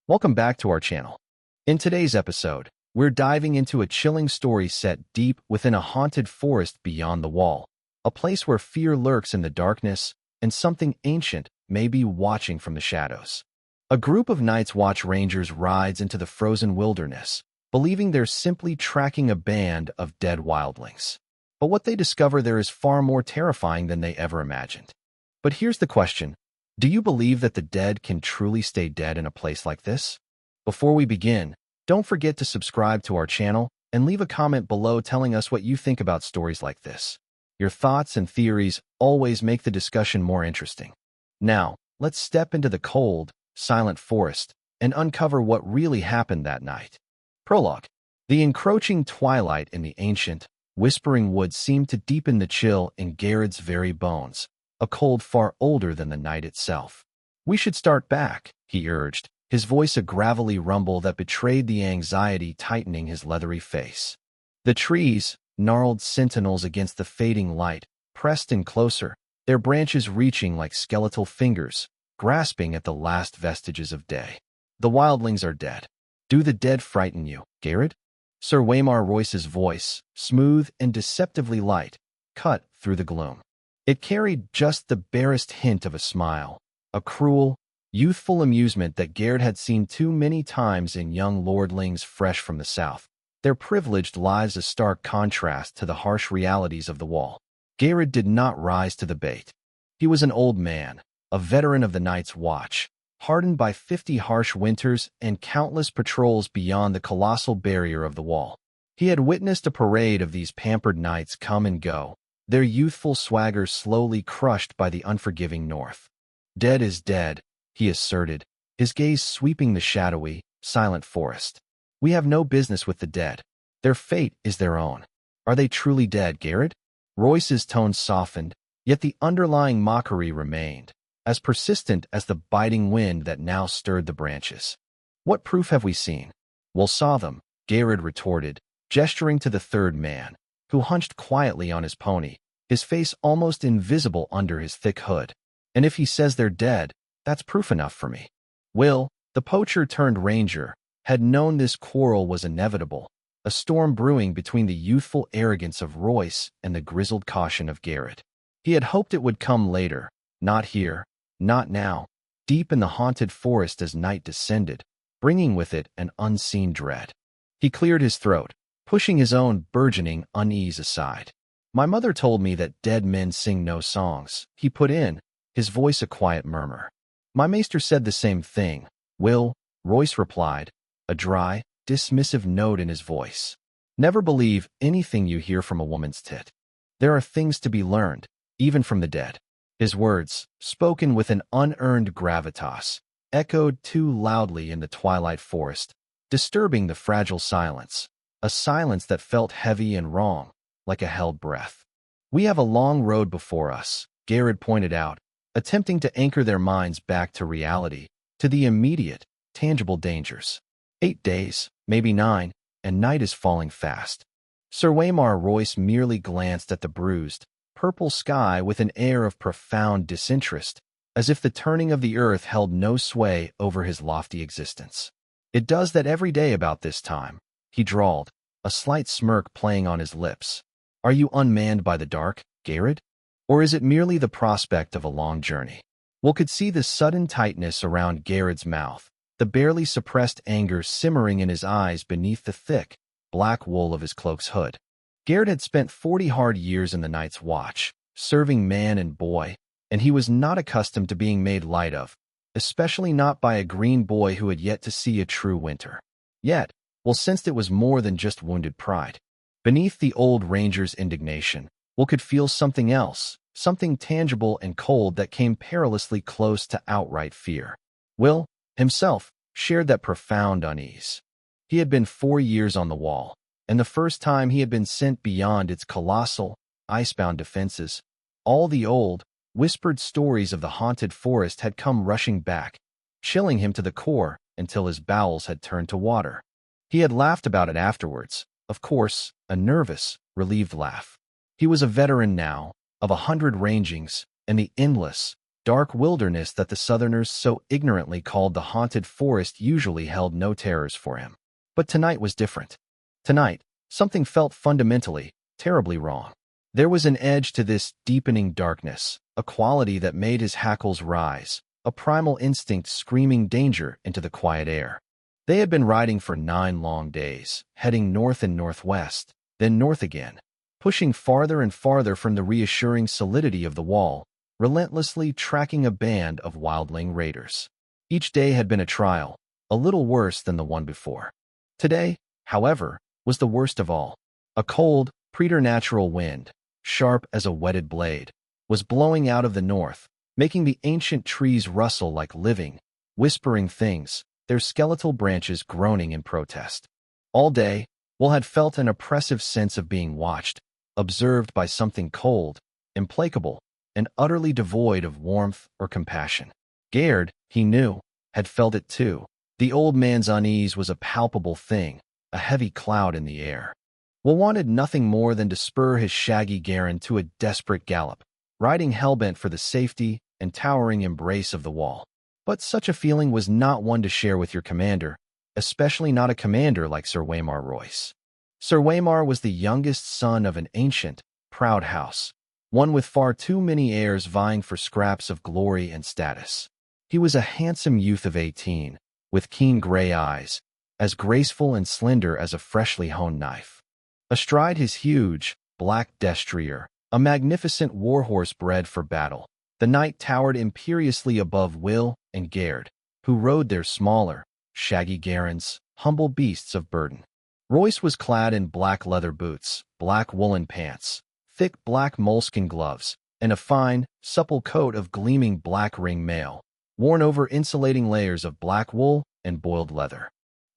Welcome back to our channel. In today's episode, we're diving into a chilling story set deep within a haunted forest beyond the wall, a place where fear lurks in the darkness and something ancient may be watching from the shadows. A group of Night's Watch Rangers rides into the frozen wilderness, believing they're simply tracking a band of dead wildlings. But what they discover there is far more terrifying than they ever imagined. But here's the question. Do you believe that the dead can truly stay dead in a place like this? Before we begin, don't forget to subscribe to our channel and leave a comment below telling us what you think about stories like this. Your thoughts and theories always make the discussion more interesting. Now, let's step into the cold, silent forest and uncover what really happened that night. Prologue. The encroaching twilight in the ancient, whispering woods seemed to deepen the chill in Garrett's very bones, a cold far older than the night itself. "We should start back," he urged, his voice a gravelly rumble that betrayed the anxiety tightening his leathery face. The trees, gnarled sentinels against the fading light, pressed in closer, their branches reaching like skeletal fingers, grasping at the last vestiges of day. "The wildlings are dead. Do the dead frighten you, Garrett?" Sir Waymar Royce's voice, smooth and deceptively light, cut through the gloom. It carried just the barest hint of a smile, a cruel, youthful amusement that Garrett had seen too many times in young lordlings fresh from the south, their privileged lives a stark contrast to the harsh realities of the wall. Garrett did not rise to the bait. He was an old man, a veteran of the Night's Watch, hardened by 50 harsh winters and countless patrols beyond the colossal barrier of the wall. He had witnessed a parade of these pampered knights come and go, their youthful swagger slowly crushed by the unforgiving north. "Dead is dead," he asserted, his gaze sweeping the shadowy, silent forest. "We have no business with the dead. Their fate is their own." "Are they truly dead, Garrett?" Royce's tone softened, yet the underlying mockery remained, as persistent as the biting wind that now stirred the branches. "What proof have we seen?" "We saw them," Garrett retorted, gesturing to the third man, who hunched quietly on his pony, his face almost invisible under his thick hood. "And if he says they're dead, that's proof enough for me." Will, the poacher-turned-ranger, had known this quarrel was inevitable, a storm brewing between the youthful arrogance of Royce and the grizzled caution of Garrett. He had hoped it would come later, not here, not now, deep in the haunted forest as night descended, bringing with it an unseen dread. He cleared his throat, pushing his own burgeoning unease aside. "My mother told me that dead men sing no songs," he put in, his voice a quiet murmur. "My maester said the same thing, Will," Royce replied, a dry, dismissive note in his voice. "Never believe anything you hear from a woman's tit. There are things to be learned, even from the dead." His words, spoken with an unearned gravitas, echoed too loudly in the twilight forest, disturbing the fragile silence, a silence that felt heavy and wrong, like a held breath. "We have a long road before us," Garrett pointed out, attempting to anchor their minds back to reality, to the immediate, tangible dangers. 8 days, maybe 9, and night is falling fast." Sir Waymar Royce merely glanced at the bruised, purple sky with an air of profound disinterest, as if the turning of the earth held no sway over his lofty existence. "It does that every day about this time," he drawled, a slight smirk playing on his lips. "Are you unmanned by the dark, Garrett? Or is it merely the prospect of a long journey?" Will could see the sudden tightness around Garrett's mouth, the barely suppressed anger simmering in his eyes beneath the thick, black wool of his cloak's hood. Garrett had spent 40 hard years in the Night's Watch, serving man and boy, and he was not accustomed to being made light of, especially not by a green boy who had yet to see a true winter. Yet, Will sensed it was more than just wounded pride. Beneath the old ranger's indignation, Will could feel something else, something tangible and cold that came perilously close to outright fear. Will, himself, shared that profound unease. He had been 4 years on the wall, and the first time he had been sent beyond its colossal, icebound defenses, all the old, whispered stories of the haunted forest had come rushing back, chilling him to the core until his bowels had turned to water. He had laughed about it afterwards, of course, a nervous, relieved laugh. He was a veteran now, of 100 rangings, and the endless, dark wilderness that the Southerners so ignorantly called the haunted forest usually held no terrors for him. But tonight was different. Tonight, something felt fundamentally, terribly wrong. There was an edge to this deepening darkness, a quality that made his hackles rise, a primal instinct screaming danger into the quiet air. They had been riding for 9 long days, heading north and northwest, then north again, pushing farther and farther from the reassuring solidity of the wall, relentlessly tracking a band of wildling raiders. Each day had been a trial, a little worse than the one before. Today, however, was the worst of all. A cold, preternatural wind, sharp as a whetted blade, was blowing out of the north, making the ancient trees rustle like living, whispering things, their skeletal branches groaning in protest. All day, Will had felt an oppressive sense of being watched, observed by something cold, implacable, and utterly devoid of warmth or compassion. Gerd, he knew, had felt it too. The old man's unease was a palpable thing, a heavy cloud in the air. Will wanted nothing more than to spur his shaggy Garen to a desperate gallop, riding hellbent for the safety and towering embrace of the wall. But such a feeling was not one to share with your commander, especially not a commander like Sir Waymar Royce. Sir Waymar was the youngest son of an ancient, proud house, one with far too many heirs vying for scraps of glory and status. He was a handsome youth of 18, with keen gray eyes, as graceful and slender as a freshly honed knife. Astride his huge, black destrier, a magnificent warhorse bred for battle, the knight towered imperiously above Will and Gerd, who rode their smaller, shaggy Garens, humble beasts of burden. Royce was clad in black leather boots, black woolen pants, thick black moleskin gloves, and a fine, supple coat of gleaming black ring mail, worn over insulating layers of black wool and boiled leather.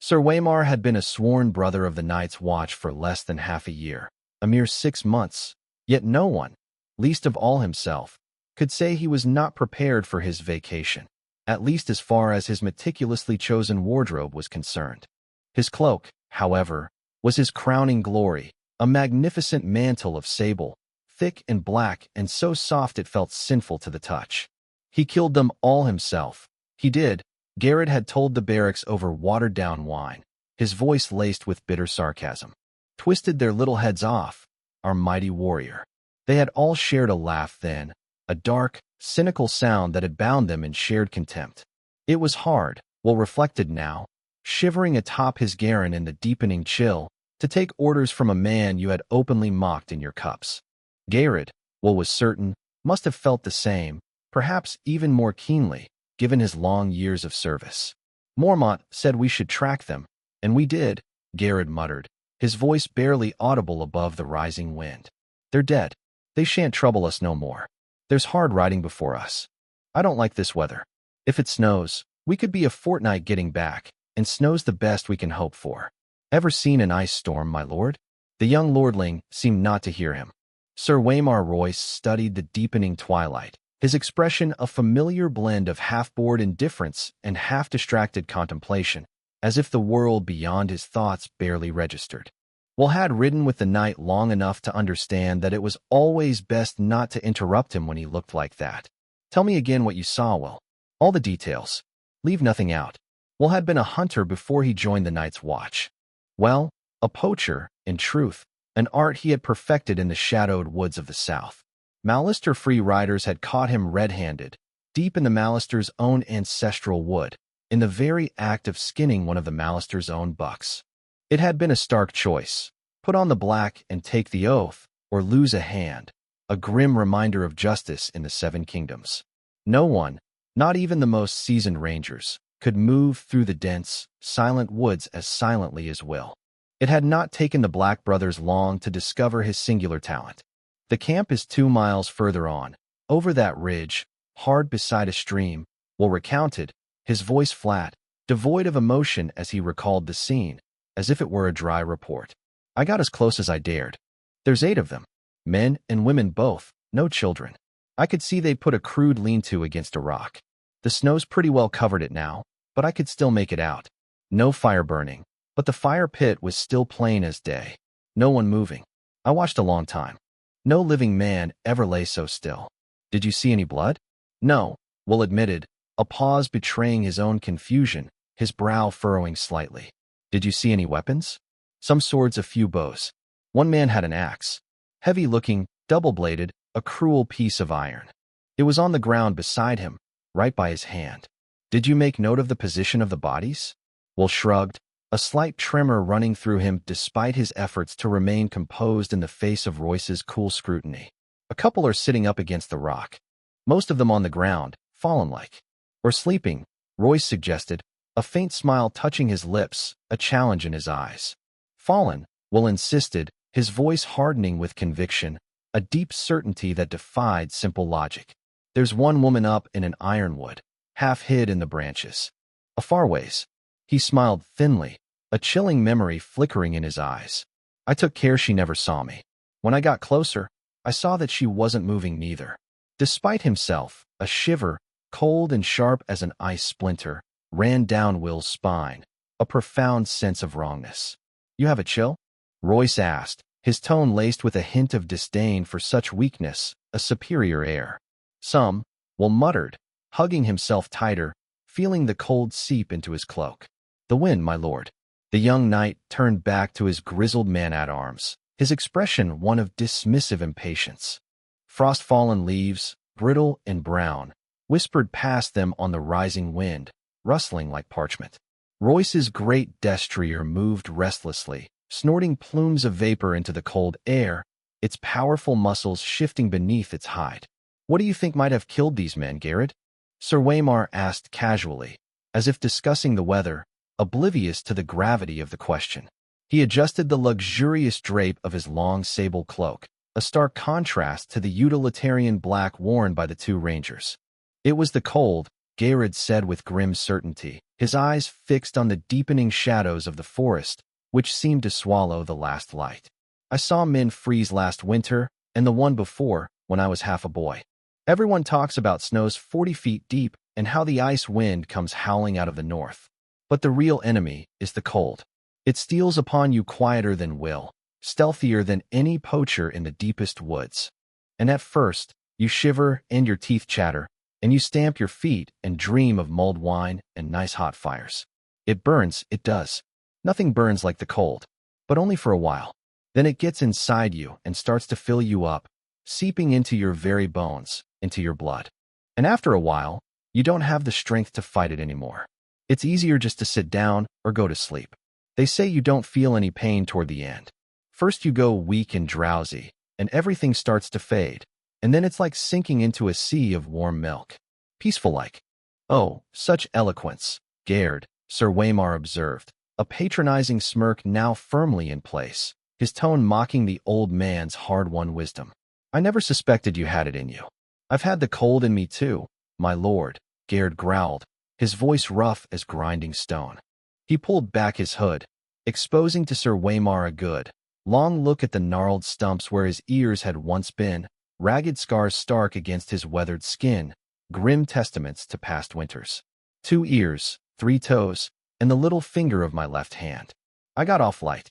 Sir Waymar had been a sworn brother of the Night's Watch for less than half a year, a mere 6 months, yet no one, least of all himself, could say he was not prepared for his vacation, at least as far as his meticulously chosen wardrobe was concerned. His cloak, however, was his crowning glory, a magnificent mantle of sable, thick and black and so soft it felt sinful to the touch. He killed them all himself. He did, Garrett had told the barracks over watered-down wine, his voice laced with bitter sarcasm. Twisted their little heads off, our mighty warrior. They had all shared a laugh then, a dark, cynical sound that had bound them in shared contempt. It was hard, Will reflected now, shivering atop his Garen in the deepening chill, to take orders from a man you had openly mocked in your cups. Garrett, Will was certain, must have felt the same, perhaps even more keenly, given his long years of service. Mormont said we should track them, and we did, Garrett muttered, his voice barely audible above the rising wind. They're dead. They shan't trouble us no more. There's hard riding before us. I don't like this weather. If it snows, we could be a fortnight getting back, and snow's the best we can hope for. Ever seen an ice storm, my lord? The young lordling seemed not to hear him. Sir Waymar Royce studied the deepening twilight, his expression a familiar blend of half-bored indifference and half-distracted contemplation, as if the world beyond his thoughts barely registered. Will had ridden with the knight long enough to understand that it was always best not to interrupt him when he looked like that. Tell me again what you saw, Will. All the details. Leave nothing out. Will had been a hunter before he joined the Night's Watch. Well, a poacher, in truth, an art he had perfected in the shadowed woods of the south. Mallister-free riders had caught him red-handed, deep in the Mallister's own ancestral wood, in the very act of skinning one of the Mallister's own bucks. It had been a stark choice. Put on the black and take the oath, or lose a hand, a grim reminder of justice in the Seven Kingdoms. No one, not even the most seasoned rangers, could move through the dense, silent woods as silently as Will. It had not taken the Black brothers long to discover his singular talent. The camp is 2 miles further on, over that ridge, hard beside a stream, Will recounted, his voice flat, devoid of emotion as he recalled the scene, as if it were a dry report. I got as close as I dared. There's 8 of them, men and women both, no children. I could see they put a crude lean-to against a rock. The snow's pretty well covered it now, but I could still make it out. No fire burning, but the fire pit was still plain as day. No one moving. I watched a long time. No living man ever lay so still. Did you see any blood? No, Will admitted, a pause betraying his own confusion, his brow furrowing slightly. Did you see any weapons? Some swords, a few bows. One man had an axe. Heavy-looking, double-bladed, a cruel piece of iron. It was on the ground beside him, right by his hand. Did you make note of the position of the bodies? Will shrugged, a slight tremor running through him despite his efforts to remain composed in the face of Royce's cool scrutiny. A couple are sitting up against the rock. Most of them on the ground, fallen-like. Or sleeping, Royce suggested, a faint smile touching his lips, a challenge in his eyes. Fallen, Will insisted, his voice hardening with conviction, a deep certainty that defied simple logic. There's one woman up in an ironwood, half hid in the branches. A far ways. He smiled thinly, a chilling memory flickering in his eyes. I took care she never saw me. When I got closer, I saw that she wasn't moving neither. Despite himself, a shiver, cold and sharp as an ice splinter, ran down Will's spine, a profound sense of wrongness. You have a chill? Royce asked, his tone laced with a hint of disdain for such weakness, a superior air. Some, Will muttered, hugging himself tighter, feeling the cold seep into his cloak. The wind, my lord. The young knight turned back to his grizzled man-at-arms, his expression one of dismissive impatience. Frost-fallen leaves, brittle and brown, whispered past them on the rising wind, rustling like parchment. Royce's great destrier moved restlessly, snorting plumes of vapor into the cold air, its powerful muscles shifting beneath its hide. What do you think might have killed these men, Garrett? Sir Waymar asked casually, as if discussing the weather, oblivious to the gravity of the question. He adjusted the luxurious drape of his long sable cloak, a stark contrast to the utilitarian black worn by the two rangers. It was the cold, Garrett said with grim certainty, his eyes fixed on the deepening shadows of the forest, which seemed to swallow the last light. I saw men freeze last winter, and the one before, when I was half a boy. Everyone talks about snows 40 feet deep and how the ice wind comes howling out of the north. But the real enemy is the cold. It steals upon you quieter than will, stealthier than any poacher in the deepest woods. And at first, you shiver and your teeth chatter, and you stamp your feet and dream of mulled wine and nice hot fires. It burns, it does. Nothing burns like the cold, but only for a while. Then it gets inside you and starts to fill you up, seeping into your very bones, into your blood. And after a while, you don't have the strength to fight it anymore. It's easier just to sit down or go to sleep. They say you don't feel any pain toward the end. First you go weak and drowsy, and everything starts to fade, and then it's like sinking into a sea of warm milk. Peaceful-like. Oh, such eloquence, Gerd, Sir Waymar observed, a patronizing smirk now firmly in place, his tone mocking the old man's hard-won wisdom. I never suspected you had it in you. I've had the cold in me too, my lord, Gerd growled, his voice rough as grinding stone. He pulled back his hood, exposing to Sir Waymar a good, long look at the gnarled stumps where his ears had once been, ragged scars stark against his weathered skin, grim testaments to past winters. 2 ears, 3 toes, and the little finger of my left hand. I got off light.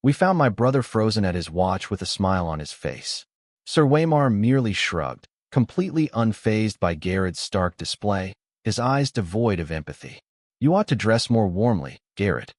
We found my brother frozen at his watch with a smile on his face. Sir Waymar merely shrugged, completely unfazed by Garrett's stark display, his eyes devoid of empathy. You ought to dress more warmly, Garrett.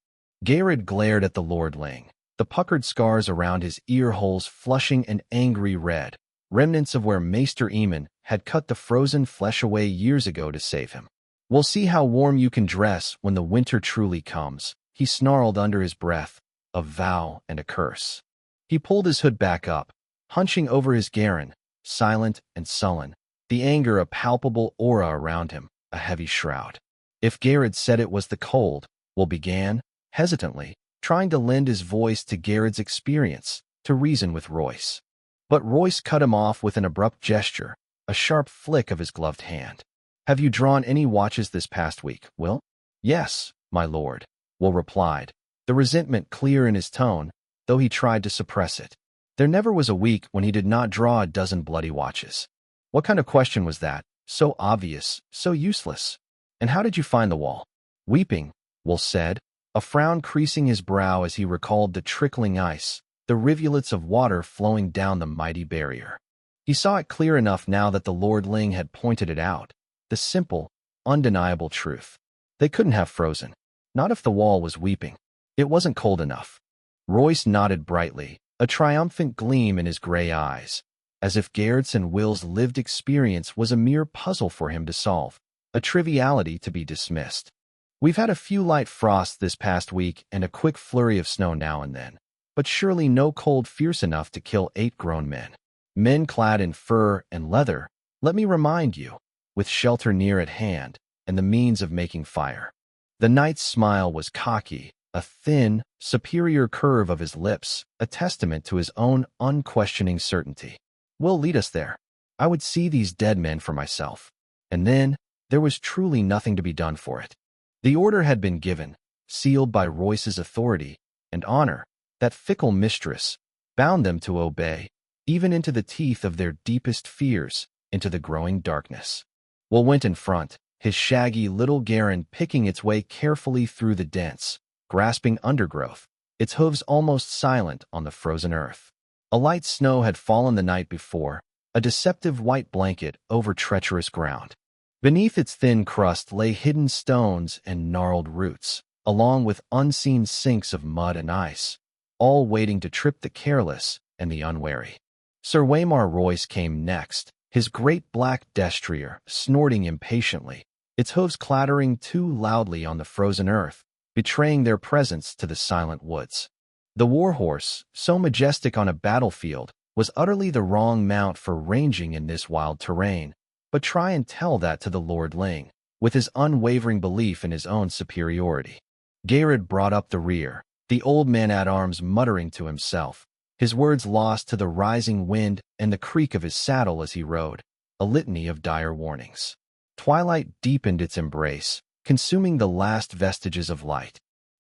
Garrett glared at the lordling, the puckered scars around his ear holes flushing an angry red, remnants of where Maester Eamon had cut the frozen flesh away years ago to save him. We'll see how warm you can dress when the winter truly comes, he snarled under his breath, a vow and a curse. He pulled his hood back up, hunching over his Garen, silent and sullen, the anger a palpable aura around him, a heavy shroud. If Garrett said it was the cold, Will began, hesitantly, trying to lend his voice to Garrett's experience, to reason with Royce. But Royce cut him off with an abrupt gesture, a sharp flick of his gloved hand. Have you drawn any watches this past week, Will? Yes, my lord, Will replied, the resentment clear in his tone, though he tried to suppress it. There never was a week when he did not draw a dozen bloody watches. What kind of question was that? So obvious, so useless. And how did you find the wall? Weeping, Will said, a frown creasing his brow as he recalled the trickling ice, the rivulets of water flowing down the mighty barrier. He saw it clear enough now that the lordling had pointed it out, the simple, undeniable truth. They couldn't have frozen. Not if the wall was weeping. It wasn't cold enough. Royce nodded brightly, a triumphant gleam in his gray eyes, as if Garrett's and Will's lived experience was a mere puzzle for him to solve, a triviality to be dismissed. We've had a few light frosts this past week and a quick flurry of snow now and then, but surely no cold fierce enough to kill 8 grown men. Men clad in fur and leather, let me remind you, with shelter near at hand and the means of making fire. The knight's smile was cocky, a thin, superior curve of his lips, a testament to his own unquestioning certainty. Will lead us there. I would see these dead men for myself. And then, there was truly nothing to be done for it. The order had been given, sealed by Royce's authority and honor. That fickle mistress bound them to obey, even into the teeth of their deepest fears, into the growing darkness. Will went in front, his shaggy little Garen picking its way carefully through the dense, grasping undergrowth, its hooves almost silent on the frozen earth. A light snow had fallen the night before, a deceptive white blanket over treacherous ground. Beneath its thin crust lay hidden stones and gnarled roots, along with unseen sinks of mud and ice, all waiting to trip the careless and the unwary. Sir Waymar Royce came next, his great black destrier snorting impatiently, its hooves clattering too loudly on the frozen earth, betraying their presence to the silent woods. The warhorse, so majestic on a battlefield, was utterly the wrong mount for ranging in this wild terrain, but try and tell that to the Lord Ling, with his unwavering belief in his own superiority. Garrett brought up the rear, the old man-at-arms muttering to himself, his words lost to the rising wind and the creak of his saddle as he rode, a litany of dire warnings. Twilight deepened its embrace, consuming the last vestiges of light.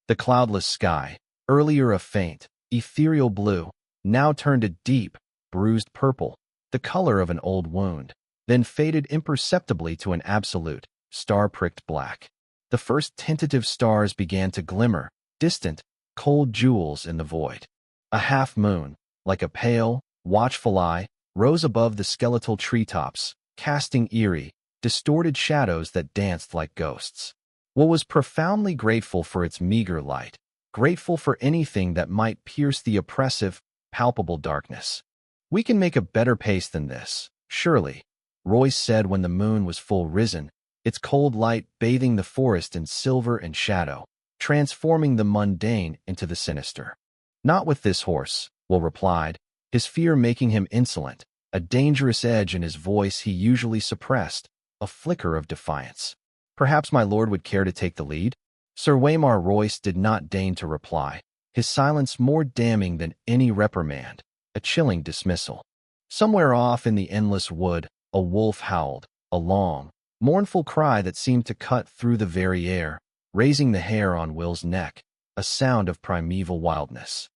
The cloudless sky, earlier a faint, ethereal blue, now turned a deep, bruised purple, the color of an old wound, then faded imperceptibly to an absolute, star-pricked black. The first tentative stars began to glimmer, distant, cold jewels in the void. A half-moon, like a pale, watchful eye, rose above the skeletal treetops, casting eerie, distorted shadows that danced like ghosts. Will was profoundly grateful for its meager light, grateful for anything that might pierce the oppressive, palpable darkness. "We can make a better pace than this, surely," Royce said when the moon was full risen, its cold light bathing the forest in silver and shadow, transforming the mundane into the sinister. "Not with this horse," Will replied, his fear making him insolent, a dangerous edge in his voice he usually suppressed, a flicker of defiance. "Perhaps my lord would care to take the lead?" Sir Waymar Royce did not deign to reply, his silence more damning than any reprimand, a chilling dismissal. Somewhere off in the endless wood, a wolf howled, a long, mournful cry that seemed to cut through the very air, raising the hair on Will's neck, a sound of primeval wildness.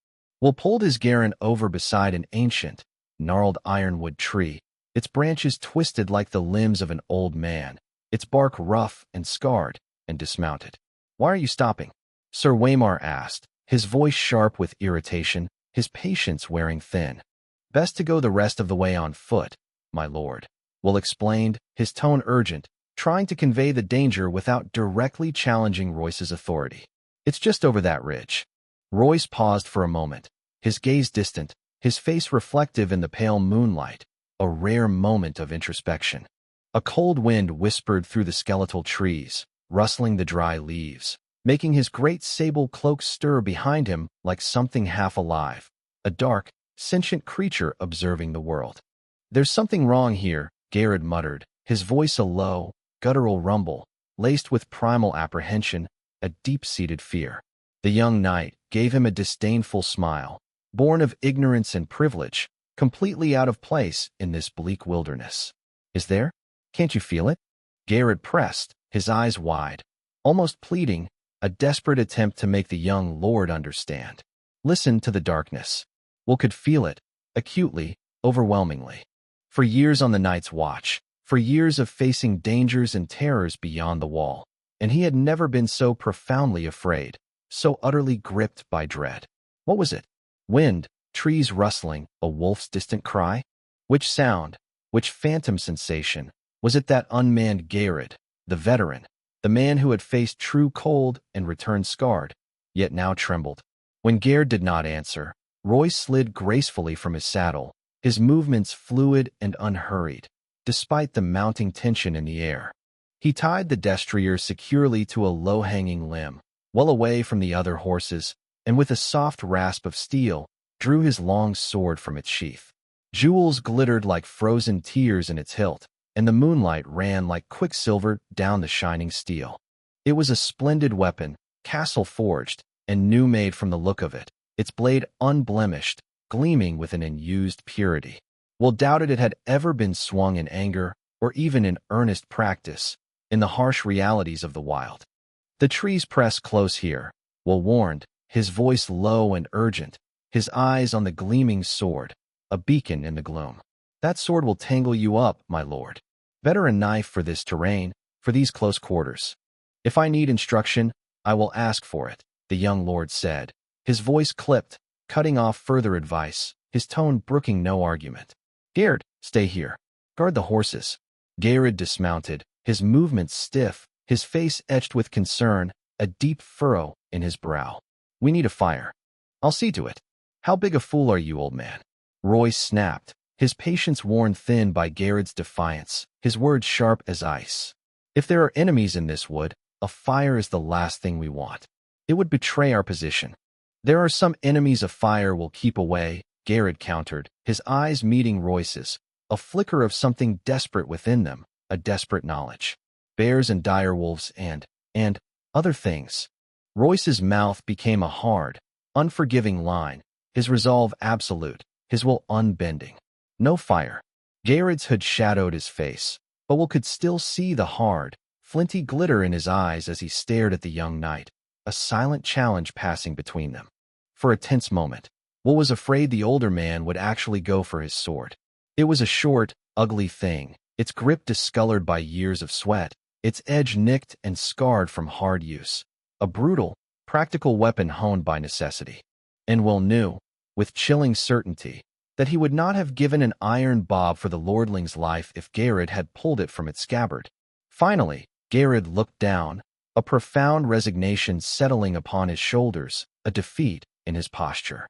Will pulled his Garen over beside an ancient, gnarled ironwood tree, its branches twisted like the limbs of an old man, its bark rough and scarred, and dismounted. "Why are you stopping?" Sir Waymar asked, his voice sharp with irritation, his patience wearing thin. "Best to go the rest of the way on foot, my lord," Will explained, his tone urgent, trying to convey the danger without directly challenging Royce's authority. "It's just over that ridge." Royce paused for a moment, his gaze distant, his face reflective in the pale moonlight, a rare moment of introspection. A cold wind whispered through the skeletal trees, rustling the dry leaves, making his great sable cloak stir behind him like something half alive, a dark, sentient creature observing the world. "There's something wrong here," Garrett muttered, his voice a low, guttural rumble, laced with primal apprehension, a deep-seated fear. The young knight gave him a disdainful smile, born of ignorance and privilege, completely out of place in this bleak wilderness. "Is there? Can't you feel it?" Garrett pressed, his eyes wide, almost pleading, a desperate attempt to make the young lord understand. Listen to the darkness. Will could feel it, acutely, overwhelmingly. For years on the night's watch, for years of facing dangers and terrors beyond the wall, and he had never been so profoundly afraid, so utterly gripped by dread. What was it? Wind, trees rustling, a wolf's distant cry? Which sound, which phantom sensation, Was it that unmanned Garrod, the veteran, the man who had faced true cold and returned scarred, yet now trembled? When Garrod did not answer, Royce slid gracefully from his saddle, his movements fluid and unhurried, despite the mounting tension in the air. He tied the destrier securely to a low-hanging limb, well away from the other horses, and with a soft rasp of steel, drew his long sword from its sheath. Jewels glittered like frozen tears in its hilt, and the moonlight ran like quicksilver down the shining steel. It was a splendid weapon, castle-forged, and new-made from the look of it, its blade unblemished, gleaming with an unused purity. Will doubted it had ever been swung in anger, or even in earnest practice, in the harsh realities of the wild. The trees pressed close here, Will warned, his voice low and urgent, his eyes on the gleaming sword, a beacon in the gloom. That sword will tangle you up, my lord. Better a knife for this terrain, for these close quarters. If I need instruction, I will ask for it, the young lord said, his voice clipped, cutting off further advice, his tone brooking no argument. Garrod, stay here. Guard the horses. Garrod dismounted, his movements stiff, his face etched with concern, a deep furrow in his brow. We need a fire. I'll see to it. How big a fool are you, old man? Royce snapped, his patience worn thin by Garrod's defiance, his words sharp as ice. If there are enemies in this wood, a fire is the last thing we want. It would betray our position. There are some enemies a fire will keep away, Garrod countered, his eyes meeting Royce's, a flicker of something desperate within them, a desperate knowledge. Bears and direwolves and other things. Royce's mouth became a hard, unforgiving line, his resolve absolute, his will unbending. No fire. Garrod's hood shadowed his face, but Will could still see the hard, flinty glitter in his eyes as he stared at the young knight, a silent challenge passing between them. For a tense moment, Will was afraid the older man would actually go for his sword. It was a short, ugly thing, its grip discolored by years of sweat, its edge nicked and scarred from hard use. A brutal, practical weapon honed by necessity. And Will knew, with chilling certainty, that he would not have given an iron bob for the lordling's life if Garrod had pulled it from its scabbard. Finally, Garrod looked down, a profound resignation settling upon his shoulders, a defeat in his posture.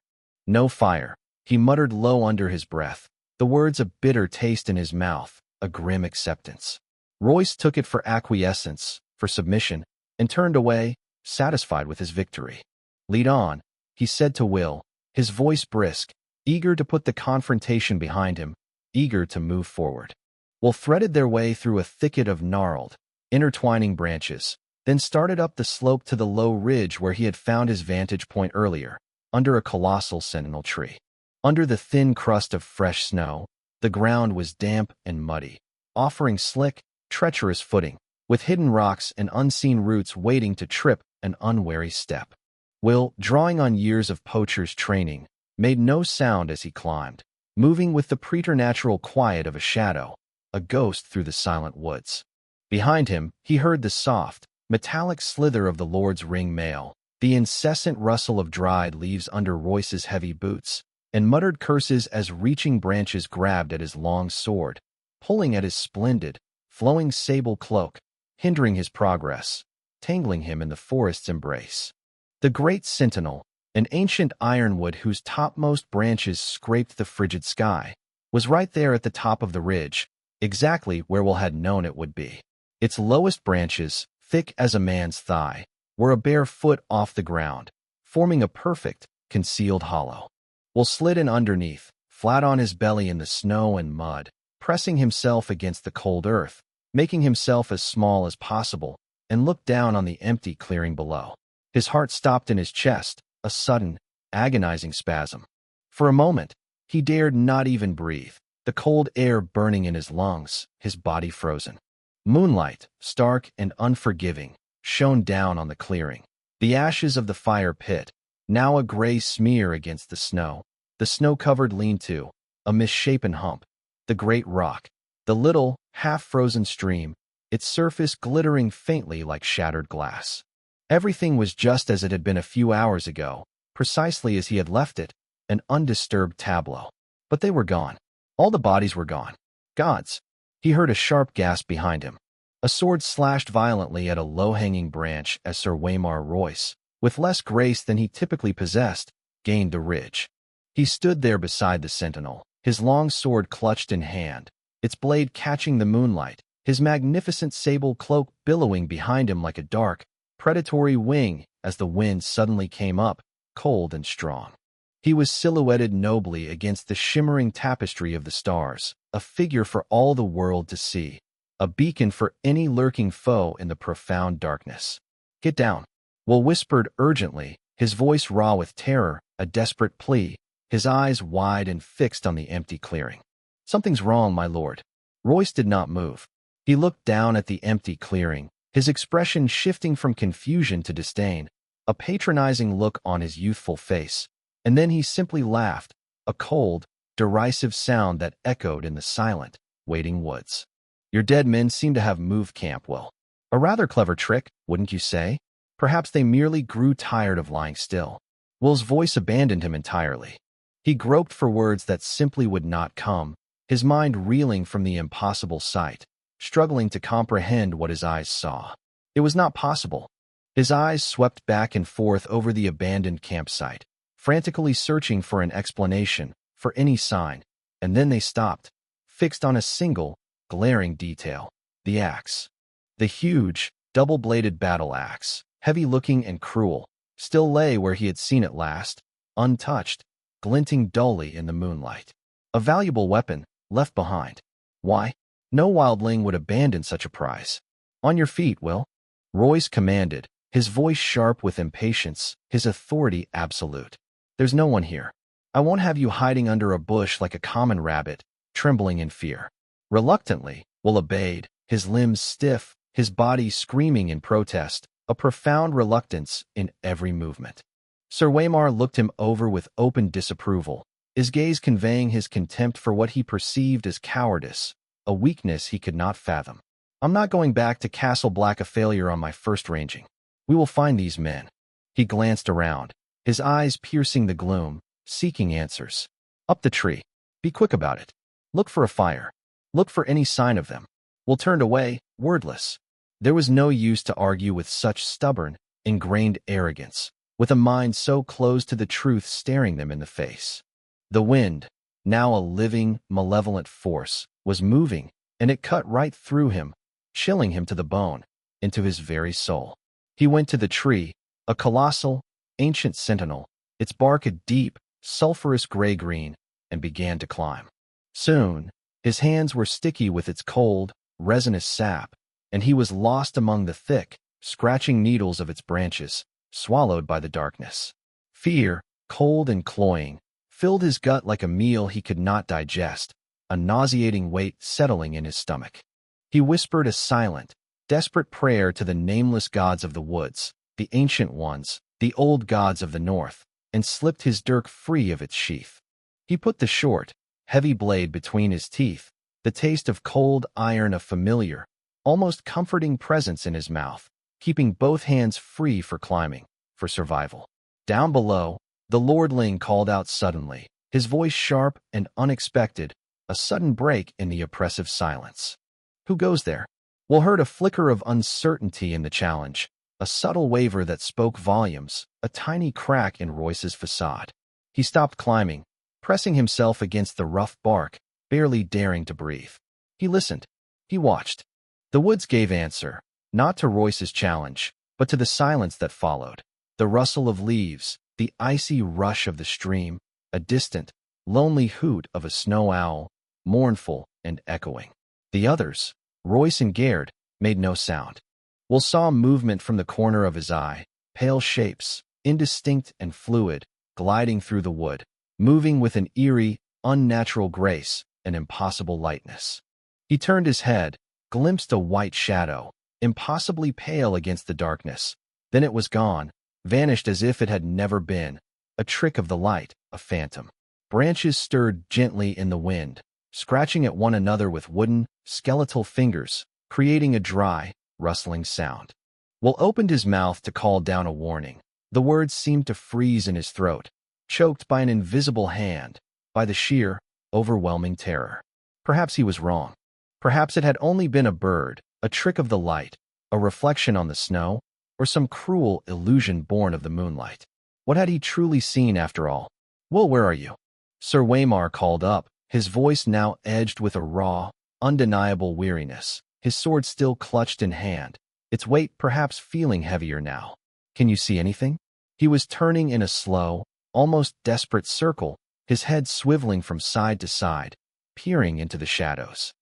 No fire, he muttered low under his breath, the words a bitter taste in his mouth, a grim acceptance. Royce took it for acquiescence, for submission, and turned away, satisfied with his victory. Lead on, he said to Will, his voice brisk, eager to put the confrontation behind him, eager to move forward. Will threaded their way through a thicket of gnarled, intertwining branches, then started up the slope to the low ridge where he had found his vantage point earlier, under a colossal sentinel tree. Under the thin crust of fresh snow, the ground was damp and muddy, offering slick, treacherous footing, with hidden rocks and unseen roots waiting to trip an unwary step. Will, drawing on years of poacher's training, made no sound as he climbed, moving with the preternatural quiet of a shadow, a ghost through the silent woods. Behind him, he heard the soft, metallic slither of the Lord's ring mail, the incessant rustle of dried leaves under Royce's heavy boots, and muttered curses as reaching branches grabbed at his long sword, pulling at his splendid, flowing sable cloak, hindering his progress, tangling him in the forest's embrace. The great sentinel, an ancient ironwood whose topmost branches scraped the frigid sky, was right there at the top of the ridge, exactly where Will had known it would be. Its lowest branches, thick as a man's thigh, were a bare foot off the ground, forming a perfect, concealed hollow. Will slid in underneath, flat on his belly in the snow and mud, pressing himself against the cold earth, making himself as small as possible, and looked down on the empty clearing below. His heart stopped in his chest, a sudden, agonizing spasm. For a moment, he dared not even breathe, the cold air burning in his lungs, his body frozen. Moonlight, stark and unforgiving, shone down on the clearing. The ashes of the fire pit, now a gray smear against the snow-covered lean-to, a misshapen hump, the great rock, the little, half-frozen stream, its surface glittering faintly like shattered glass. Everything was just as it had been a few hours ago, precisely as he had left it, an undisturbed tableau. But they were gone. All the bodies were gone. Gods. He heard a sharp gasp behind him. A sword slashed violently at a low-hanging branch as Sir Waymar Royce, with less grace than he typically possessed, gained the ridge. He stood there beside the sentinel, his long sword clutched in hand, its blade catching the moonlight, his magnificent sable cloak billowing behind him like a dark, predatory wing as the wind suddenly came up, cold and strong. He was silhouetted nobly against the shimmering tapestry of the stars, a figure for all the world to see, a beacon for any lurking foe in the profound darkness. "Get down," Will whispered urgently, his voice raw with terror, a desperate plea, his eyes wide and fixed on the empty clearing. "Something's wrong, my lord." Royce did not move. He looked down at the empty clearing, his expression shifting from confusion to disdain, a patronizing look on his youthful face. And then he simply laughed, a cold, derisive sound that echoed in the silent, waiting woods. "Your dead men seem to have moved camp, Will. A rather clever trick, wouldn't you say? Perhaps they merely grew tired of lying still." Will's voice abandoned him entirely. He groped for words that simply would not come, his mind reeling from the impossible sight, struggling to comprehend what his eyes saw. It was not possible. His eyes swept back and forth over the abandoned campsite, frantically searching for an explanation, for any sign, and then they stopped, fixed on a single, glaring detail: the axe. The huge, double-bladed battle axe, heavy-looking and cruel, still lay where he had seen it last, untouched, glinting dully in the moonlight. A valuable weapon, left behind. Why? No wildling would abandon such a prize. "On your feet, Will," Royce commanded, his voice sharp with impatience, his authority absolute. "There's no one here. I won't have you hiding under a bush like a common rabbit, trembling in fear." Reluctantly, Will obeyed, his limbs stiff, his body screaming in protest, a profound reluctance in every movement. Sir Waymar looked him over with open disapproval, his gaze conveying his contempt for what he perceived as cowardice, a weakness he could not fathom. "I'm not going back to Castle Black a failure on my first ranging. We will find these men." He glanced around, his eyes piercing the gloom, seeking answers. "Up the tree. Be quick about it. Look for a fire. Look for any sign of them." Will turned away, wordless. There was no use to argue with such stubborn, ingrained arrogance, with a mind so closed to the truth staring them in the face. The wind, now a living, malevolent force, was moving, and it cut right through him, chilling him to the bone, into his very soul. He went to the tree, a colossal, ancient sentinel, its bark a deep, sulphurous gray-green, and began to climb. Soon, his hands were sticky with its cold, resinous sap, and he was lost among the thick, scratching needles of its branches, swallowed by the darkness. Fear, cold and cloying, filled his gut like a meal he could not digest, a nauseating weight settling in his stomach. He whispered a silent, desperate prayer to the nameless gods of the woods, the ancient ones, the old gods of the north, and slipped his dirk free of its sheath. He put the short, heavy blade between his teeth, the taste of cold iron a familiar, almost comforting presence in his mouth, keeping both hands free for climbing, for survival. Down below, the lordling called out suddenly, his voice sharp and unexpected, a sudden break in the oppressive silence. "Who goes there?" Will heard a flicker of uncertainty in the challenge, a subtle waver that spoke volumes, a tiny crack in Royce's facade. He stopped climbing, pressing himself against the rough bark, barely daring to breathe. He listened. He watched. The woods gave answer, not to Royce's challenge, but to the silence that followed. The rustle of leaves, the icy rush of the stream, a distant, lonely hoot of a snow owl, mournful and echoing. The others, Royce and Gerd, made no sound. Will saw movement from the corner of his eye, pale shapes, indistinct and fluid, gliding through the wood, moving with an eerie, unnatural grace and impossible lightness. He turned his head, glimpsed a white shadow, impossibly pale against the darkness. Then it was gone, vanished as if it had never been, a trick of the light, a phantom. Branches stirred gently in the wind, scratching at one another with wooden, skeletal fingers, creating a dry, rustling sound. Will opened his mouth to call down a warning. The words seemed to freeze in his throat, choked by an invisible hand, by the sheer, overwhelming terror. Perhaps he was wrong. Perhaps it had only been a bird, a trick of the light, a reflection on the snow, or some cruel illusion born of the moonlight. What had he truly seen after all? "Well, where are you?" Sir Waymar called up, his voice now edged with a raw, undeniable weariness, his sword still clutched in hand, its weight perhaps feeling heavier now. "Can you see anything?" He was turning in a slow, almost desperate circle, his head swiveling from side to side, peering into the shadows.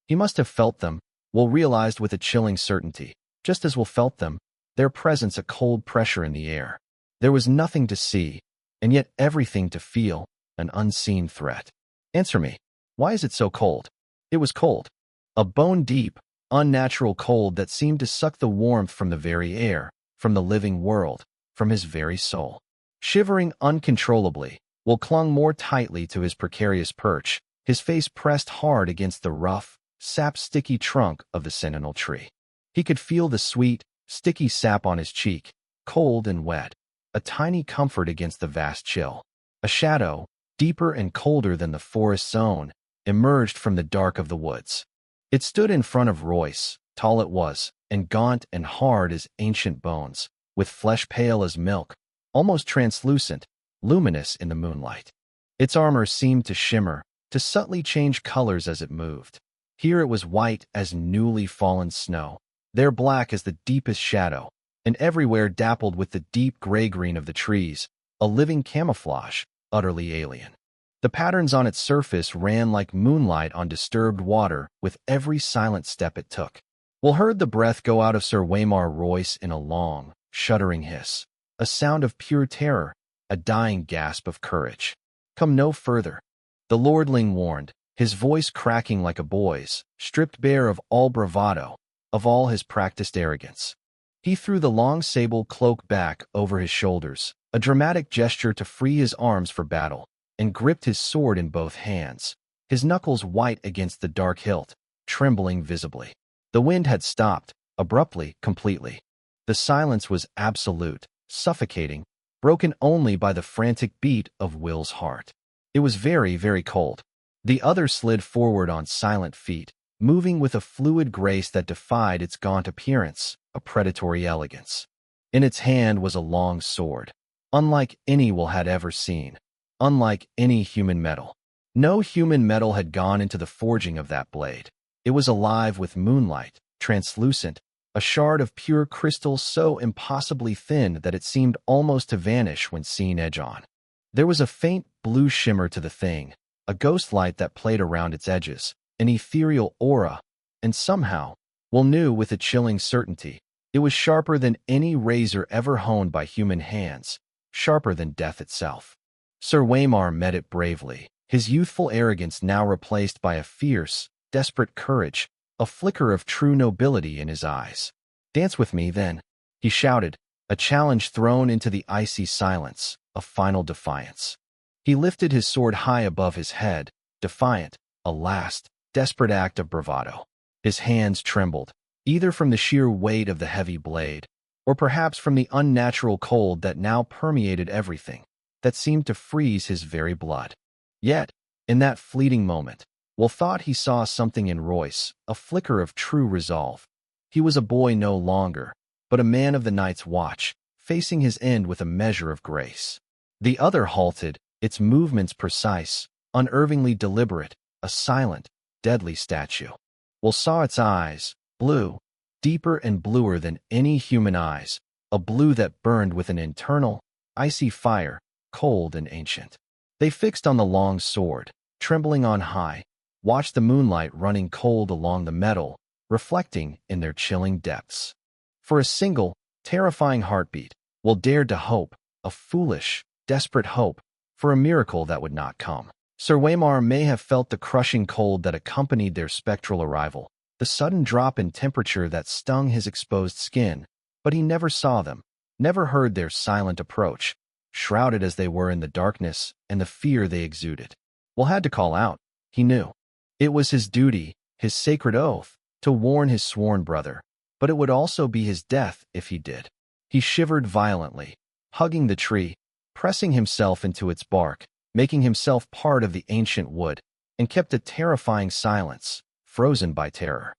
He must have felt them, Will realized with a chilling certainty, just as Will felt them, their presence a cold pressure in the air. There was nothing to see, and yet everything to feel, an unseen threat. "Answer me. Why is it so cold?" It was cold. A bone-deep, unnatural cold that seemed to suck the warmth from the very air, from the living world, from his very soul. Shivering uncontrollably, Will clung more tightly to his precarious perch, his face pressed hard against the rough, sap-sticky trunk of the sentinel tree. He could feel the sweet, sticky sap on his cheek, cold and wet, a tiny comfort against the vast chill. A shadow, deeper and colder than the forest's own, emerged from the dark of the woods. It stood in front of Royce, tall it was, and gaunt and hard as ancient bones, with flesh pale as milk, almost translucent, luminous in the moonlight. Its armor seemed to shimmer, to subtly change colors as it moved. Here it was white as newly fallen snow, there black as the deepest shadow, and everywhere dappled with the deep gray-green of the trees, a living camouflage, utterly alien. The patterns on its surface ran like moonlight on disturbed water with every silent step it took. Will heard the breath go out of Sir Waymar Royce in a long, shuddering hiss, a sound of pure terror, a dying gasp of courage. "Come no further," the lordling warned, his voice cracking like a boy's, stripped bare of all bravado, of all his practiced arrogance. He threw the long sable cloak back over his shoulders, a dramatic gesture to free his arms for battle, and gripped his sword in both hands, his knuckles white against the dark hilt, trembling visibly. The wind had stopped, abruptly, completely. The silence was absolute, suffocating, broken only by the frantic beat of Will's heart. It was very, very cold. The other slid forward on silent feet, moving with a fluid grace that defied its gaunt appearance, a predatory elegance. In its hand was a long sword, unlike any Will had ever seen, unlike any human metal. No human metal had gone into the forging of that blade. It was alive with moonlight, translucent, a shard of pure crystal so impossibly thin that it seemed almost to vanish when seen edge-on. There was a faint blue shimmer to the thing, a ghost light that played around its edges, an ethereal aura, and somehow, Will knew with a chilling certainty, it was sharper than any razor ever honed by human hands, sharper than death itself. Sir Waymar met it bravely, his youthful arrogance now replaced by a fierce, desperate courage, a flicker of true nobility in his eyes. "Dance with me, then," he shouted, a challenge thrown into the icy silence, a final defiance. He lifted his sword high above his head, defiant, a last, desperate act of bravado. His hands trembled, either from the sheer weight of the heavy blade, or perhaps from the unnatural cold that now permeated everything, that seemed to freeze his very blood. Yet, in that fleeting moment, Will thought he saw something in Royce, a flicker of true resolve. He was a boy no longer, but a man of the night's watch, facing his end with a measure of grace. The other halted, its movements precise, unervingly deliberate, a silent, deadly statue. Will saw its eyes, blue, deeper and bluer than any human eyes, a blue that burned with an internal, icy fire, cold and ancient. They fixed on the long sword, trembling on high, watched the moonlight running cold along the metal, reflecting in their chilling depths. For a single, terrifying heartbeat, Will dared to hope, a foolish, desperate hope, for a miracle that would not come. Sir Waymar may have felt the crushing cold that accompanied their spectral arrival, the sudden drop in temperature that stung his exposed skin, but he never saw them, never heard their silent approach, shrouded as they were in the darkness and the fear they exuded. Will had to call out, he knew. It was his duty, his sacred oath, to warn his sworn brother, but it would also be his death if he did. He shivered violently, hugging the tree, pressing himself into its bark, making himself part of the ancient wood, and kept a terrifying silence, frozen by terror.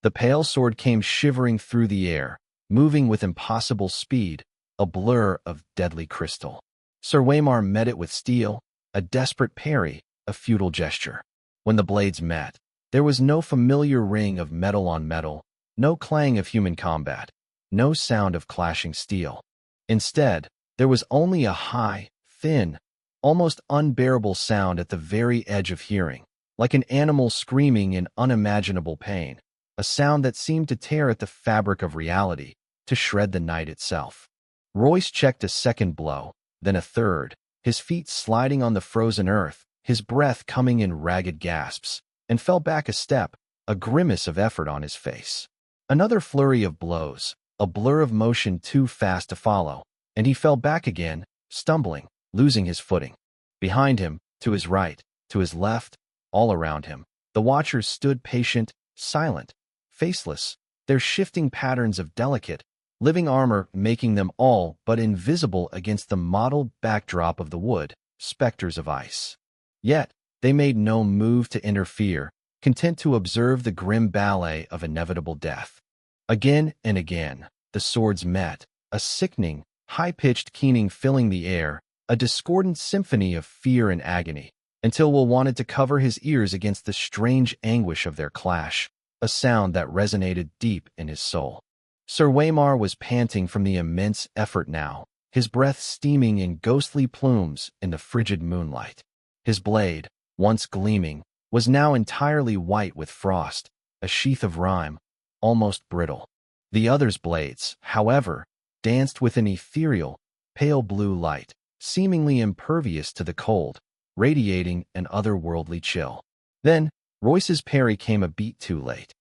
The pale sword came shivering through the air, moving with impossible speed, a blur of deadly crystal. Sir Waymar met it with steel, a desperate parry, a futile gesture. When the blades met, there was no familiar ring of metal on metal, no clang of human combat, no sound of clashing steel. Instead, there was only a high, thin, almost unbearable sound at the very edge of hearing, like an animal screaming in unimaginable pain, a sound that seemed to tear at the fabric of reality, to shred the night itself. Royce checked a second blow, then a third, his feet sliding on the frozen earth, his breath coming in ragged gasps, and fell back a step, a grimace of effort on his face. Another flurry of blows, a blur of motion too fast to follow, and he fell back again, stumbling, losing his footing. Behind him, to his right, to his left, all around him, the watchers stood patient, silent, faceless, their shifting patterns of delicate, living armor making them all but invisible against the mottled backdrop of the wood, specters of ice. Yet, they made no move to interfere, content to observe the grim ballet of inevitable death. Again and again, the swords met, a sickening, high-pitched keening filling the air, a discordant symphony of fear and agony, until Will wanted to cover his ears against the strange anguish of their clash, a sound that resonated deep in his soul. Sir Waymar was panting from the immense effort now, his breath steaming in ghostly plumes in the frigid moonlight. His blade, once gleaming, was now entirely white with frost, a sheath of rime, almost brittle. The other's blades, however, danced with an ethereal, pale blue light, seemingly impervious to the cold, radiating an otherworldly chill. Then, Royce's parry came a beat too late.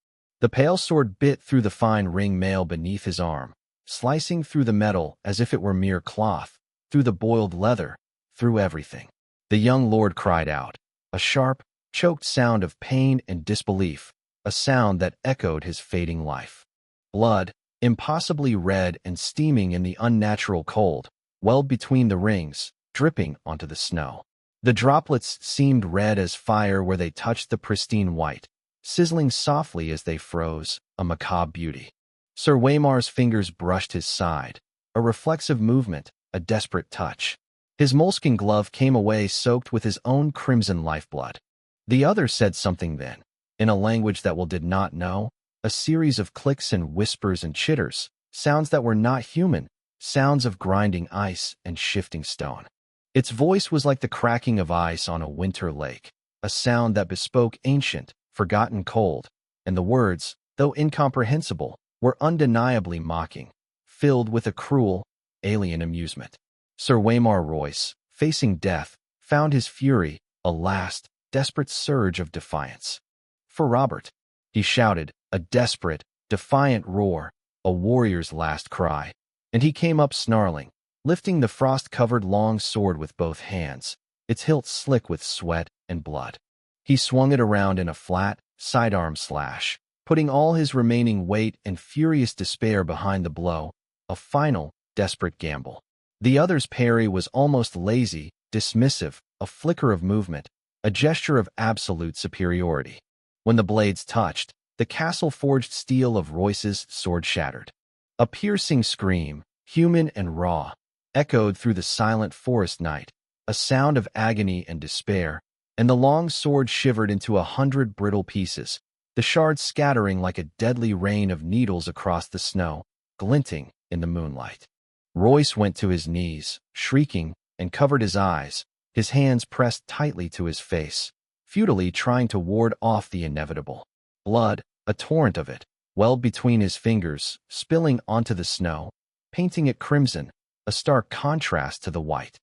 The pale sword bit through the fine ring mail beneath his arm, slicing through the metal as if it were mere cloth, through the boiled leather, through everything. The young lord cried out, a sharp, choked sound of pain and disbelief, a sound that echoed his fading life. Blood, impossibly red and steaming in the unnatural cold, welled between the rings, dripping onto the snow. The droplets seemed red as fire where they touched the pristine white, sizzling softly as they froze, a macabre beauty. Sir Waymar's fingers brushed his side, a reflexive movement, a desperate touch. His moleskin glove came away soaked with his own crimson lifeblood. The other said something then, in a language that Will did not know, a series of clicks and whispers and chitters, sounds that were not human, sounds of grinding ice and shifting stone. Its voice was like the cracking of ice on a winter lake, a sound that bespoke ancient, forgotten cold, and the words, though incomprehensible, were undeniably mocking, filled with a cruel, alien amusement. Sir Waymar Royce, facing death, found his fury, a last, desperate surge of defiance. For Robert, he shouted, a desperate, defiant roar, a warrior's last cry, and he came up snarling, lifting the frost-covered long sword with both hands, its hilt slick with sweat and blood. He swung it around in a flat, sidearm slash, putting all his remaining weight and furious despair behind the blow, a final, desperate gamble. The other's parry was almost lazy, dismissive, a flicker of movement, a gesture of absolute superiority. When the blades touched, the castle-forged steel of Royce's sword shattered. A piercing scream, human and raw, echoed through the silent forest night, a sound of agony and despair, and the long sword shivered into 100 brittle pieces, the shards scattering like a deadly rain of needles across the snow, glinting in the moonlight. Royce went to his knees, shrieking, and covered his eyes, his hands pressed tightly to his face, futilely trying to ward off the inevitable. Blood, a torrent of it, welled between his fingers, spilling onto the snow, painting it crimson, a stark contrast to the white.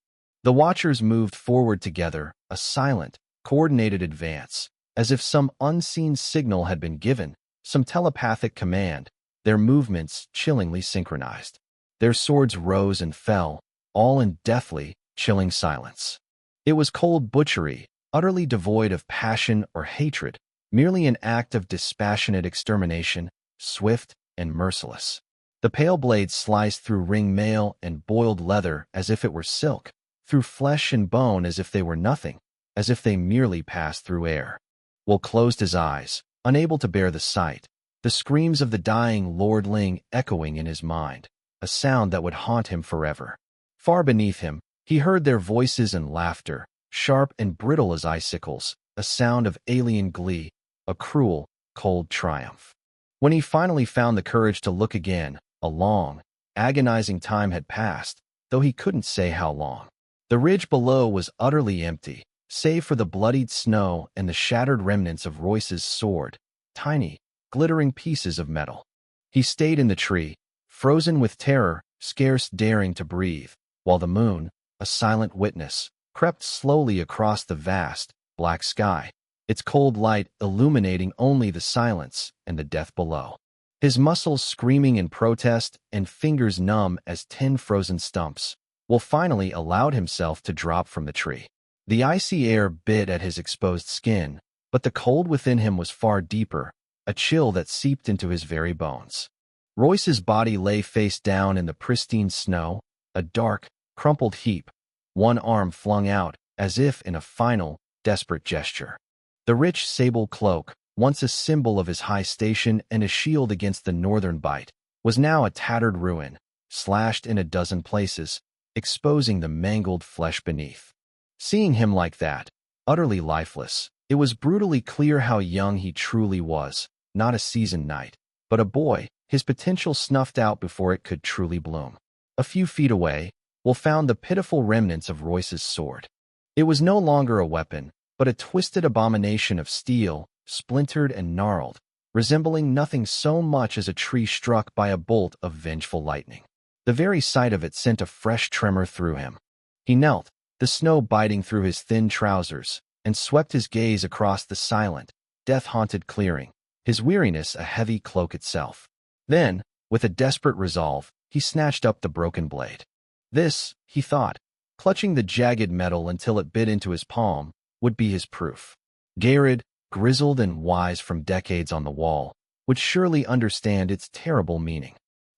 The watchers moved forward together, a silent, coordinated advance, as if some unseen signal had been given, some telepathic command, their movements chillingly synchronized. Their swords rose and fell, all in deathly, chilling silence. It was cold butchery, utterly devoid of passion or hatred, merely an act of dispassionate extermination, swift and merciless. The pale blade sliced through ring mail and boiled leather as if it were silk, through flesh and bone as if they were nothing, as if they merely passed through air. Will closed his eyes, unable to bear the sight. The screams of the dying lordling echoing in his mind, a sound that would haunt him forever. Far beneath him, he heard their voices and laughter, sharp and brittle as icicles, a sound of alien glee, a cruel, cold triumph. When he finally found the courage to look again, a long, agonizing time had passed, though he couldn't say how long. The ridge below was utterly empty, save for the bloodied snow and the shattered remnants of Royce's sword, tiny, glittering pieces of metal. He stayed in the tree, frozen with terror, scarce daring to breathe, while the moon, a silent witness, crept slowly across the vast, black sky, its cold light illuminating only the silence and the death below. His muscles screaming in protest and fingers numb as 10 frozen stumps, Will finally allowed himself to drop from the tree. The icy air bit at his exposed skin, but the cold within him was far deeper, a chill that seeped into his very bones. Royce's body lay face down in the pristine snow, a dark, crumpled heap, one arm flung out, as if in a final, desperate gesture. The rich sable cloak, once a symbol of his high station and a shield against the northern bite, was now a tattered ruin, slashed in a dozen places, exposing the mangled flesh beneath. Seeing him like that, utterly lifeless, it was brutally clear how young he truly was, not a seasoned knight, but a boy, his potential snuffed out before it could truly bloom. A few feet away, Will found the pitiful remnants of Royce's sword. It was no longer a weapon, but a twisted abomination of steel, splintered and gnarled, resembling nothing so much as a tree struck by a bolt of vengeful lightning. The very sight of it sent a fresh tremor through him. He knelt, the snow biting through his thin trousers, and swept his gaze across the silent, death-haunted clearing, his weariness a heavy cloak itself. Then, with a desperate resolve, he snatched up the broken blade. This, he thought, clutching the jagged metal until it bit into his palm, would be his proof. Garrod, grizzled and wise from decades on the wall, would surely understand its terrible meaning.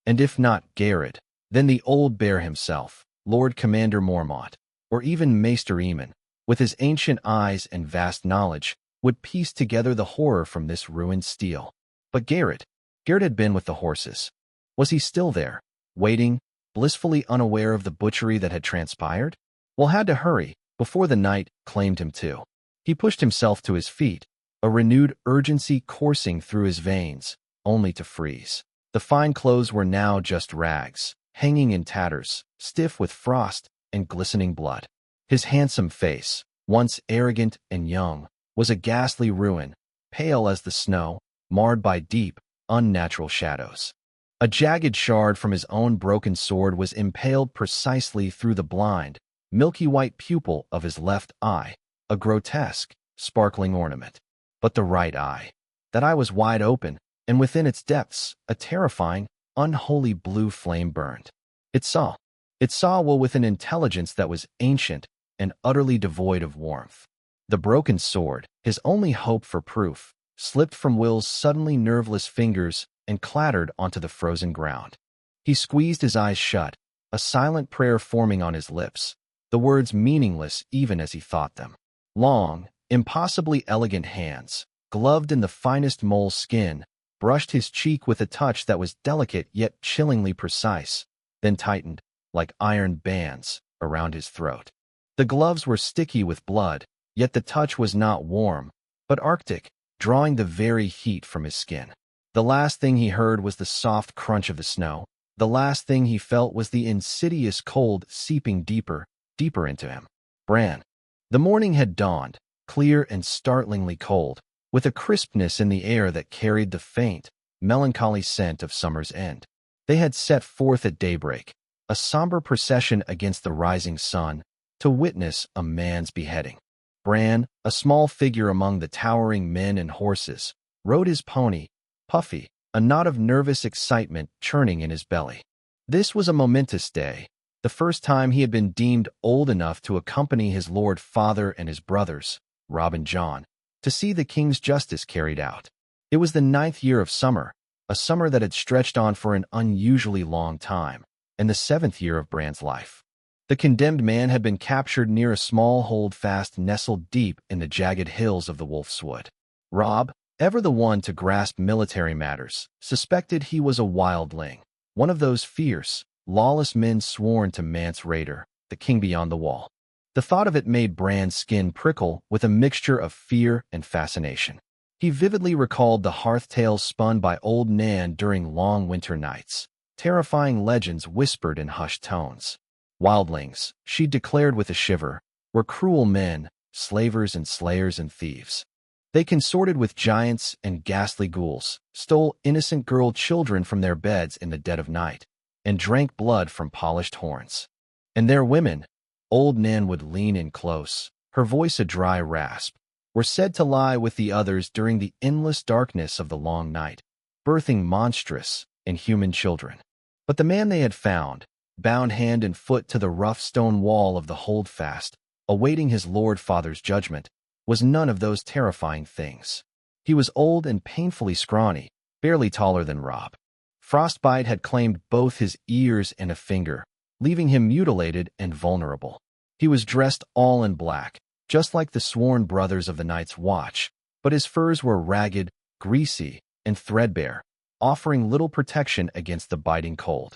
And if not Garrod, then the old bear himself, Lord Commander Mormont, or even Maester Aemon, with his ancient eyes and vast knowledge, would piece together the horror from this ruined steel. But Garrod had been with the horses. Was he still there, waiting, blissfully unaware of the butchery that had transpired? Will had to hurry, before the night claimed him too. He pushed himself to his feet, a renewed urgency coursing through his veins, only to freeze. The fine clothes were now just rags, hanging in tatters, stiff with frost and glistening blood. His handsome face, once arrogant and young, was a ghastly ruin, pale as the snow, marred by deep, unnatural shadows. A jagged shard from his own broken sword was impaled precisely through the blind, milky white pupil of his left eye, a grotesque, sparkling ornament. But the right eye. That eye was wide open, and within its depths, a terrifying, unholy blue flame burned. It saw Will with an intelligence that was ancient and utterly devoid of warmth. The broken sword, his only hope for proof, slipped from Will's suddenly nerveless fingers and clattered onto the frozen ground. He squeezed his eyes shut, a silent prayer forming on his lips, the words meaningless even as he thought them. Long, impossibly elegant hands, gloved in the finest mole skin, brushed his cheek with a touch that was delicate yet chillingly precise, then tightened, like iron bands, around his throat. The gloves were sticky with blood, yet the touch was not warm, but arctic, drawing the very heat from his skin. The last thing he heard was the soft crunch of the snow. The last thing he felt was the insidious cold seeping deeper, deeper into him. Bran. The morning had dawned, clear and startlingly cold, with a crispness in the air that carried the faint, melancholy scent of summer's end. They had set forth at daybreak, a somber procession against the rising sun, to witness a man's beheading. Bran, a small figure among the towering men and horses, rode his pony, puffy, a knot of nervous excitement churning in his belly. This was a momentous day, the first time he had been deemed old enough to accompany his lord father and his brothers, Robb and Jon, to see the king's justice carried out. It was the 9th year of summer, a summer that had stretched on for an unusually long time, and the 7th year of Bran's life. The condemned man had been captured near a small holdfast nestled deep in the jagged hills of the Wolf's Wood. Robb, ever the one to grasp military matters, suspected he was a wildling, one of those fierce, lawless men sworn to Mance Rayder, the king beyond the wall. The thought of it made Bran's skin prickle with a mixture of fear and fascination. He vividly recalled the hearth tales spun by old Nan during long winter nights, terrifying legends whispered in hushed tones. Wildlings, she declared with a shiver, were cruel men, slavers and slayers and thieves. They consorted with giants and ghastly ghouls, stole innocent girl children from their beds in the dead of night, and drank blood from polished horns. And their women, old Nan would lean in close, her voice a dry rasp, were said to lie with the others during the endless darkness of the long night, birthing monstrous, inhuman children. But the man they had found, bound hand and foot to the rough stone wall of the holdfast, awaiting his lord father's judgment, was none of those terrifying things. He was old and painfully scrawny, barely taller than Robb. Frostbite had claimed both his ears and a finger, leaving him mutilated and vulnerable. He was dressed all in black, just like the sworn brothers of the Night's Watch, but his furs were ragged, greasy, and threadbare, offering little protection against the biting cold.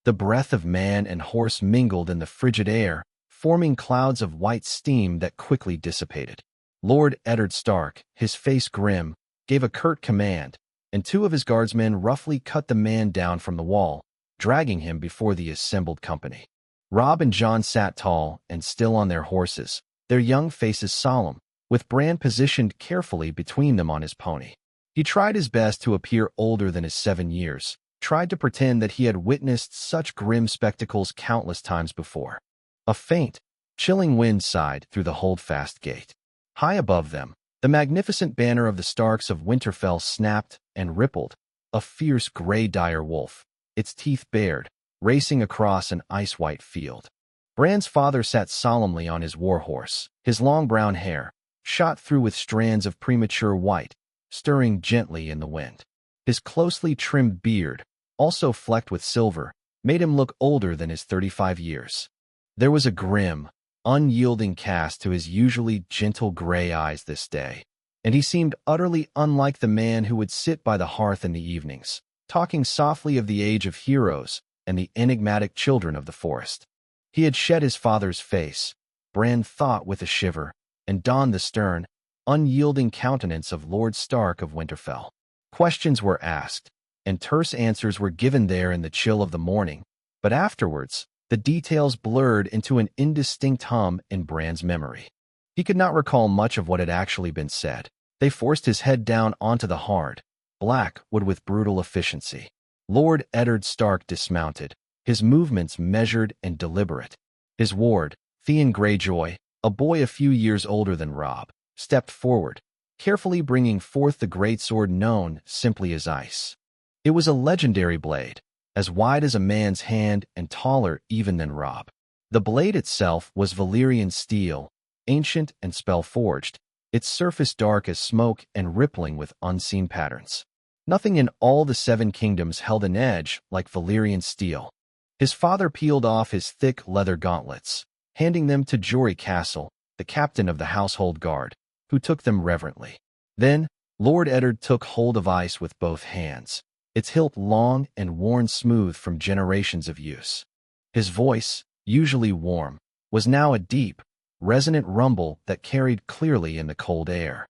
The breath of man and horse mingled in the frigid air, forming clouds of white steam that quickly dissipated. Lord Eddard Stark, his face grim, gave a curt command, and two of his guardsmen roughly cut the man down from the wall, dragging him before the assembled company. Robb and Jon sat tall and still on their horses, their young faces solemn, with Bran positioned carefully between them on his pony. He tried his best to appear older than his 7 years, tried to pretend that he had witnessed such grim spectacles countless times before. A faint, chilling wind sighed through the holdfast gate. High above them, the magnificent banner of the Starks of Winterfell snapped and rippled, a fierce gray dire wolf, its teeth bared, racing across an ice-white field. Bran's father sat solemnly on his warhorse, his long brown hair, shot through with strands of premature white, stirring gently in the wind. His closely trimmed beard, also flecked with silver, made him look older than his 35 years. There was a grim, unyielding cast to his usually gentle gray eyes this day, and he seemed utterly unlike the man who would sit by the hearth in the evenings, talking softly of the age of heroes and the enigmatic children of the forest. He had shed his father's face, Bran thought with a shiver, and donned the stern, unyielding countenance of Lord Stark of Winterfell. Questions were asked, and terse answers were given there in the chill of the morning, but afterwards, the details blurred into an indistinct hum in Bran's memory. He could not recall much of what had actually been said. They forced his head down onto the hard, black wood with brutal efficiency. Lord Eddard Stark dismounted, his movements measured and deliberate. His ward, Theon Greyjoy, a boy a few years older than Robb, stepped forward, carefully bringing forth the greatsword known simply as ice. It was a legendary blade, as wide as a man's hand and taller even than Robb. The blade itself was Valyrian steel, ancient and spell-forged, its surface dark as smoke and rippling with unseen patterns. Nothing in all the 7 kingdoms held an edge like Valyrian steel. His father peeled off his thick leather gauntlets, handing them to Jory Castle, the captain of the household guard, who took them reverently. Then, Lord Eddard took hold of ice with both hands, its hilt long and worn smooth from generations of use. His voice, usually warm, was now a deep, resonant rumble that carried clearly in the cold air.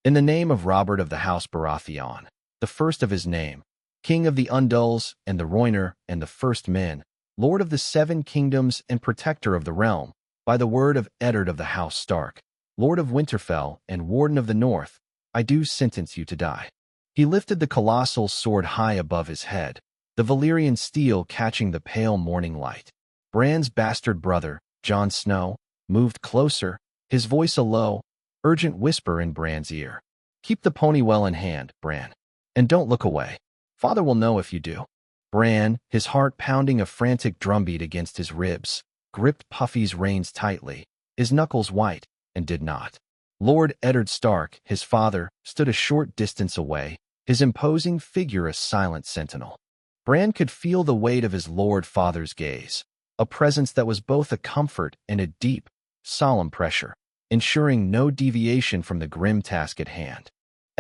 In the name of Robert of the House Baratheon, the first of his name, King of the Undulls and the Rhoynar and the First Men, Lord of the 7 kingdoms and protector of the realm, by the word of Eddard of the House Stark, Lord of Winterfell and Warden of the North, I do sentence you to die. He lifted the colossal sword high above his head, the Valyrian steel catching the pale morning light. Bran's bastard brother, Jon Snow, moved closer, his voice a low, urgent whisper in Bran's ear. Keep the pony well in hand, Bran. And don't look away. Father will know if you do. Bran, his heart pounding a frantic drumbeat against his ribs, gripped Puffy's reins tightly, his knuckles white, and did not. Lord Eddard Stark, his father, stood a short distance away, his imposing figure a silent sentinel. Bran could feel the weight of his lord father's gaze, a presence that was both a comfort and a deep, solemn pressure, ensuring no deviation from the grim task at hand.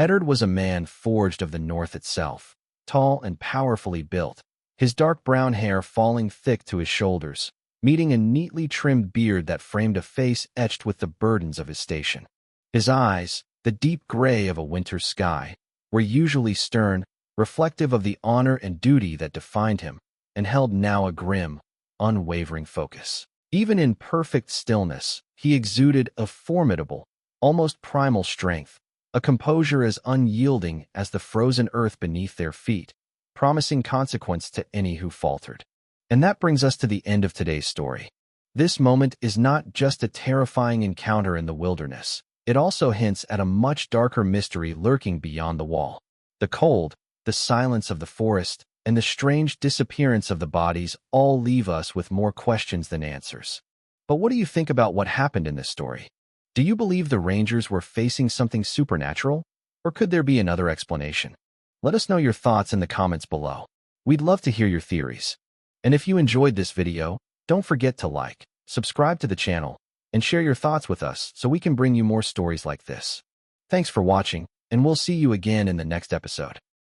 Eddard was a man forged of the north itself, tall and powerfully built, his dark brown hair falling thick to his shoulders, meeting a neatly trimmed beard that framed a face etched with the burdens of his station. His eyes, the deep gray of a winter sky, were usually stern, reflective of the honor and duty that defined him, and held now a grim, unwavering focus. Even in perfect stillness, he exuded a formidable, almost primal strength, a composure as unyielding as the frozen earth beneath their feet, promising consequence to any who faltered. And that brings us to the end of today's story. This moment is not just a terrifying encounter in the wilderness. It also hints at a much darker mystery lurking beyond the wall. The cold, the silence of the forest, and the strange disappearance of the bodies all leave us with more questions than answers. But what do you think about what happened in this story? Do you believe the Rangers were facing something supernatural? Or could there be another explanation? Let us know your thoughts in the comments below. We'd love to hear your theories. And if you enjoyed this video, don't forget to like, subscribe to the channel, and share your thoughts with us so we can bring you more stories like this. Thanks for watching, and we'll see you again in the next episode.